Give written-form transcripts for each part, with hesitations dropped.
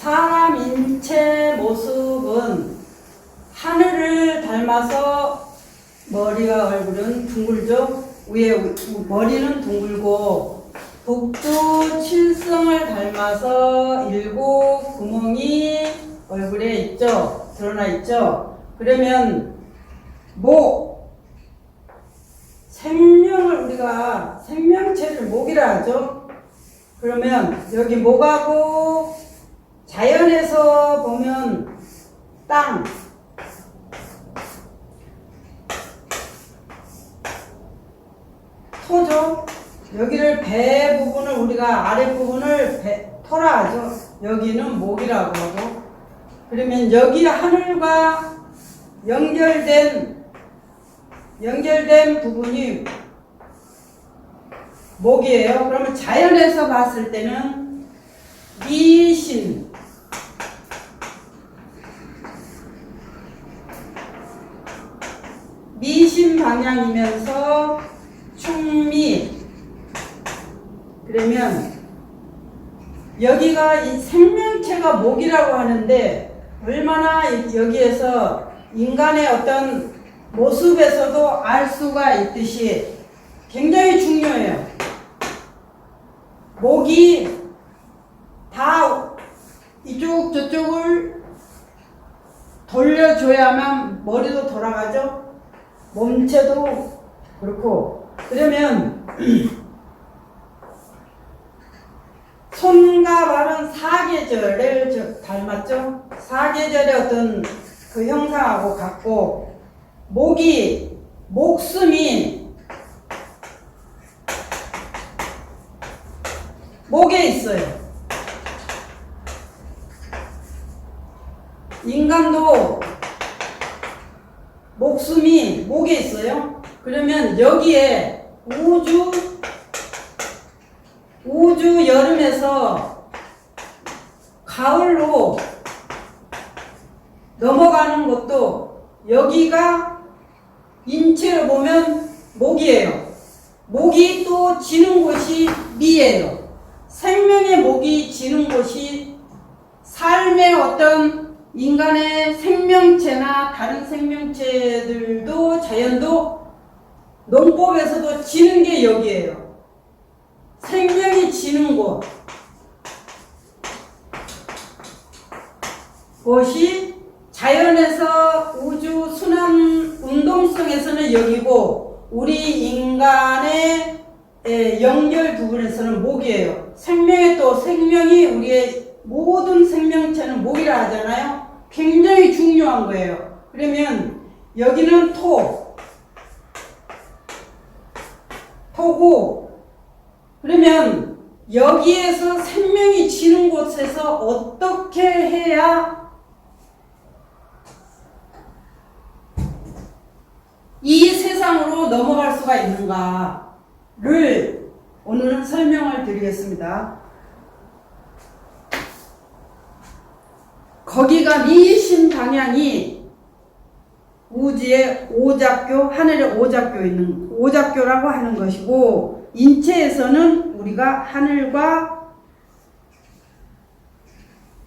사람 인체 모습은 하늘을 닮아서 머리와 얼굴은 둥글죠. 위에 머리는 둥글고 북두 칠성을 닮아서 7 구멍이 얼굴에 있죠. 드러나 있죠. 그러면 생명을 우리가 생명체를 목이라 하죠. 그러면 여기 목하고 자연에서 보면 땅, 토죠. 여기를 배 부분을 우리가 아랫 부분을 토라 하죠. 여기는 목이라고 하고. 그러면 여기 하늘과 연결된 부분이 목이에요. 그러면 자연에서 봤을 때는 미신, 방향이면서 충미. 그러면 여기가 이 생명체가 목이라고 하는데 얼마나 여기에서 인간의 어떤 모습에서도 알 수가 있듯이 굉장히 중요해요. 목이 다 이쪽 저쪽을 돌려줘야만 머리도 돌아가죠. 몸체도 그렇고. 그러면 손과 발은 사계절을 닮았죠. 사계절의 어떤 그 형상하고 같고, 목숨이 목에 있어요. 인간도 목숨이 목에 있어요. 그러면 여기에 우주 여름에서 가을로 넘어가는 것도 여기가 인체로 보면 목이에요. 목이 또 지는 곳이 미예요. 생명의 목이 지는 곳이 삶의 어떤 인간의 생명체나 다른 생명체들도 자연도 농법에서도 지는 게 여기에요. 생명이 지는 곳이 자연에서 우주 순환 운동성에서는 여기고, 우리 인간의 연결 부분에서는 목이에요. 생명이 우리의 모든 생명체는 목이라 하잖아요. 굉장히 중요한 거예요. 그러면 여기는 토고, 그러면 여기에서 생명이 지는 곳에서 어떻게 해야 이 세상으로 넘어갈 수가 있는가를 오늘은 설명을 드리겠습니다. 거기가 미신 방향이 우주의 오작교, 하늘의 오작교라고 하는 것이고, 인체에서는 우리가 하늘과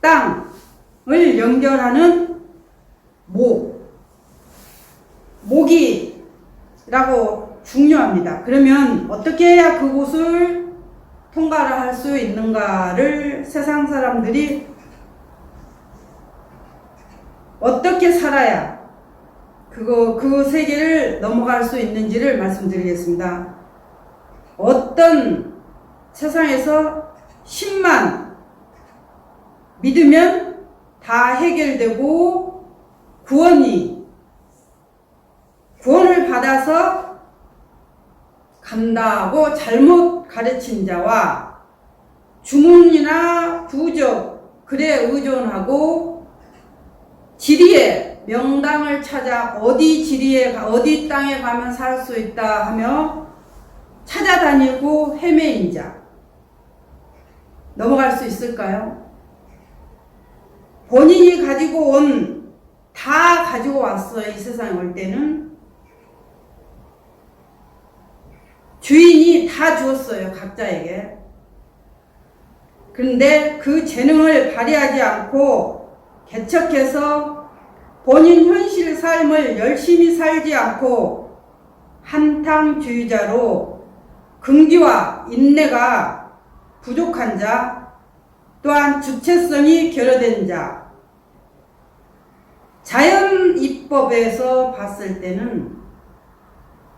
땅을 연결하는 목이라고 중요합니다. 그러면 어떻게 해야 그곳을 통과를 할 수 있는가를 세상 사람들이 어떻게 살아야 그 세계를 넘어갈 수 있는지를 말씀드리겠습니다. 어떤 세상에서 10만 믿으면 다 해결되고 구원을 받아서 간다고 잘못 가르친 자와 주문이나 부적 글에 의존하고 지리에 명당을 찾아 어디 땅에 가면 살 수 있다 하며 찾아다니고 헤매인 자 넘어갈 수 있을까요? 본인이 다 가지고 왔어요. 이 세상에 올 때는 주인이 다 주었어요. 각자에게. 그런데 그 재능을 발휘하지 않고 개척해서 본인 현실 삶을 열심히 살지 않고 한탕주의자로 긍지와 인내가 부족한 자, 또한 주체성이 결여된 자, 자연이법에서 봤을 때는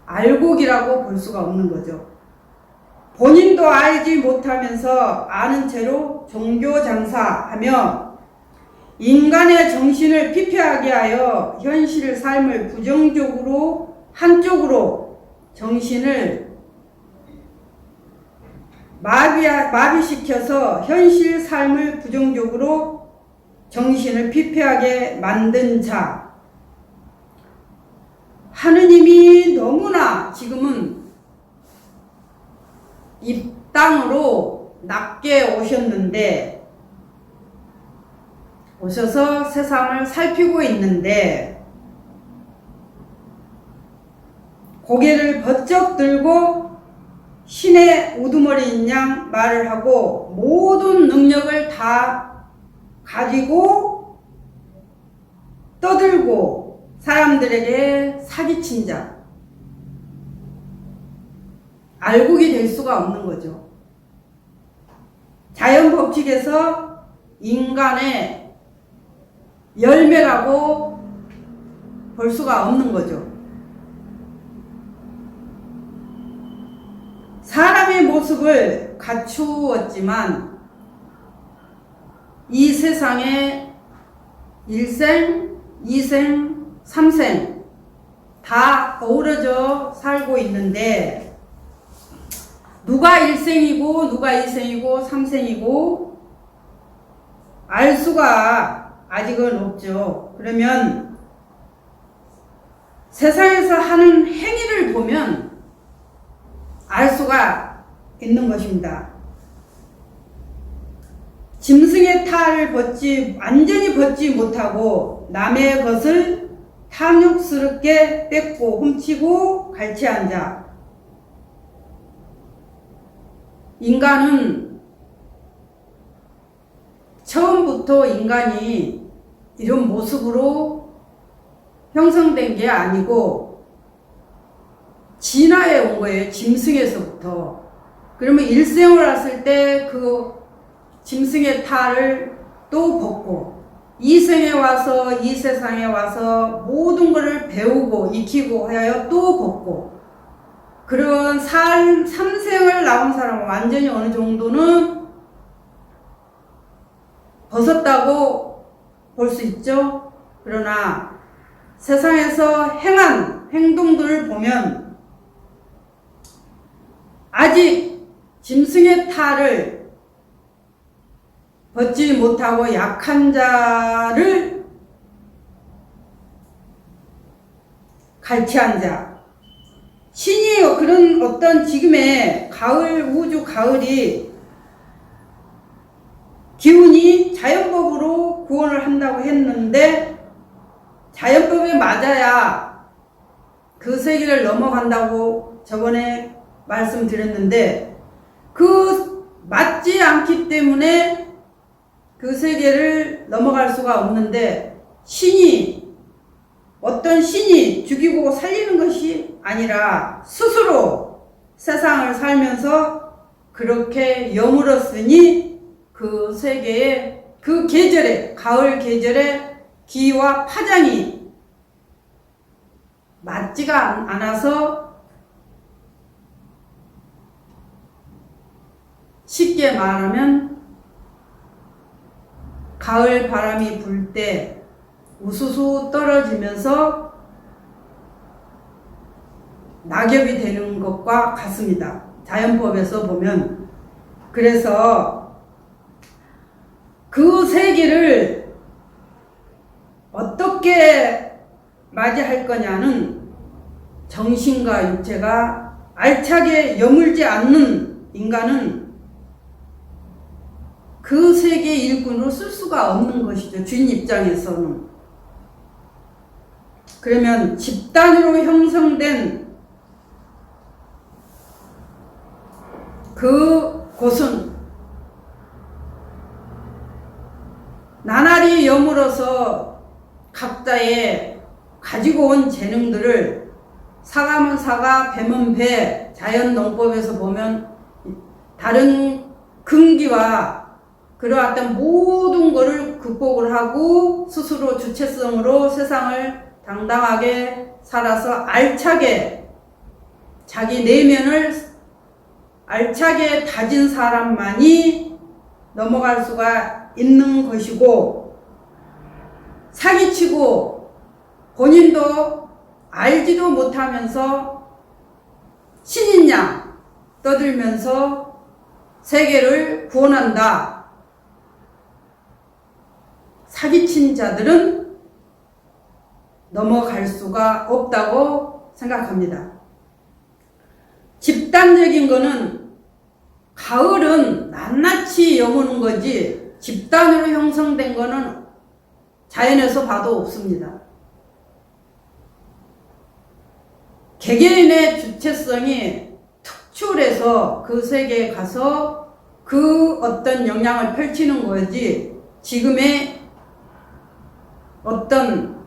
알곡이라고 볼 수가 없는 거죠. 본인도 알지 못하면서 아는 채로 종교장사하며 인간의 정신을 피폐하게 하여 현실 삶을 부정적으로 한쪽으로 정신을 마비시켜서 현실 삶을 부정적으로 정신을 피폐하게 만든 자, 하느님이 너무나 지금은 이 땅으로 낮게 오셨는데, 오셔서 세상을 살피고 있는데 고개를 번쩍 들고 신의 우두머리인 양 말을 하고 모든 능력을 다 가지고 떠들고 사람들에게 사기친 자, 알곡이 될 수가 없는 거죠. 자연 법칙에서 인간의 열매라고 볼 수가 없는 거죠. 사람의 모습을 갖추었지만 이 세상에 일생, 이생, 삼생 다 어우러져 살고 있는데 누가 일생이고 누가 이생이고 삼생이고 알 수가 아직은 없죠. 그러면 세상에서 하는 행위를 보면 알 수가 있는 것입니다. 짐승의 탈을 완전히 벗지 못하고 남의 것을 탐욕스럽게 뺏고 훔치고 갈취한 자, 인간은 처음부터 인간이 이런 모습으로 형성된 게 아니고 진화해 온 거예요. 짐승에서부터. 그러면 일생을 왔을 때 그 짐승의 탈을 또 벗고 이생에 와서 이 세상에 와서 모든 것을 배우고 익히고 하여 또 벗고 그런 삼생을 나온 사람은 완전히 어느 정도는 벗었다고 볼 수 있죠. 그러나 세상에서 행한 행동들을 보면 아직 짐승의 탈을 벗지 못하고 약한 자를 갈취한 자, 신이 그런 어떤 지금의 가을, 우주 가을이 기운이 자연법으로 구원을 한다고 했는데 자연법에 맞아야 그 세계를 넘어간다고 저번에 말씀드렸는데 그 맞지 않기 때문에 그 세계를 넘어갈 수가 없는데 어떤 신이 죽이고 살리는 것이 아니라 스스로 세상을 살면서 그렇게 여물었으니 그 세계에 그 계절에 가을 계절에 기와 파장이 맞지가 않아서 쉽게 말하면 가을 바람이 불 때 우수수 떨어지면서 낙엽이 되는 것과 같습니다. 자연법에서 보면. 그래서 그 세계를 어떻게 맞이할 거냐는 정신과 육체가 알차게 여물지 않는 인간은 그 세계 일꾼으로 쓸 수가 없는 것이죠. 주인 입장에서는. 그러면 집단으로 형성된 그 곳은 나날이 여물어서 각자의 가지고 온 재능들을 사감은 사가, 뱀은 배, 자연농법에서 보면 다른 금기와 그러한 모든 것을 극복을 하고 스스로 주체성으로 세상을 당당하게 살아서 알차게 자기 내면을 알차게 다진 사람만이 넘어갈 수가 있는 것이고, 사기치고 본인도 알지도 못하면서 신인 양 떠들면서 세계를 구원한다. 사기친 자들은 넘어갈 수가 없다고 생각합니다. 집단적인 거는 가을은 낱낱이 여무는 거지 집단으로 형성된 거는 자연에서 봐도 없습니다. 개개인의 주체성이 특출해서 그 세계에 가서 그 어떤 영향을 펼치는 거지 지금의 어떤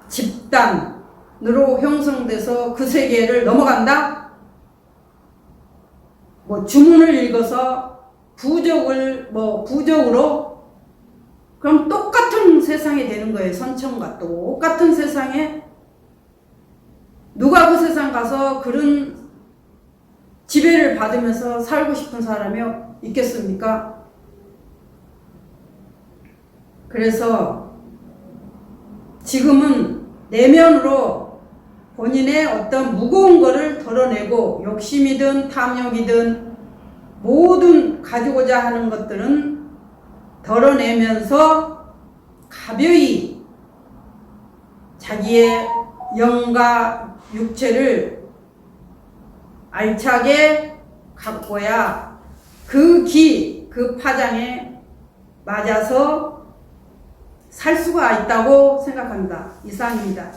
집단으로 형성돼서 그 세계를 넘어간다? 뭐 주문을 읽어서 부적으로 그럼 똑같은 세상이 되는 거예요. 선천과 똑같은 세상에 누가 그 세상 가서 그런 지배를 받으면서 살고 싶은 사람이 있겠습니까? 그래서 지금은 내면으로 본인의 어떤 무거운 거를 덜어내고 욕심이든 탐욕이든 모든 가지고자 하는 것들은 덜어내면서 가벼이 자기의 영과 육체를 알차게 갖고야 그 파장에 맞아서 살 수가 있다고 생각합니다. 이상입니다.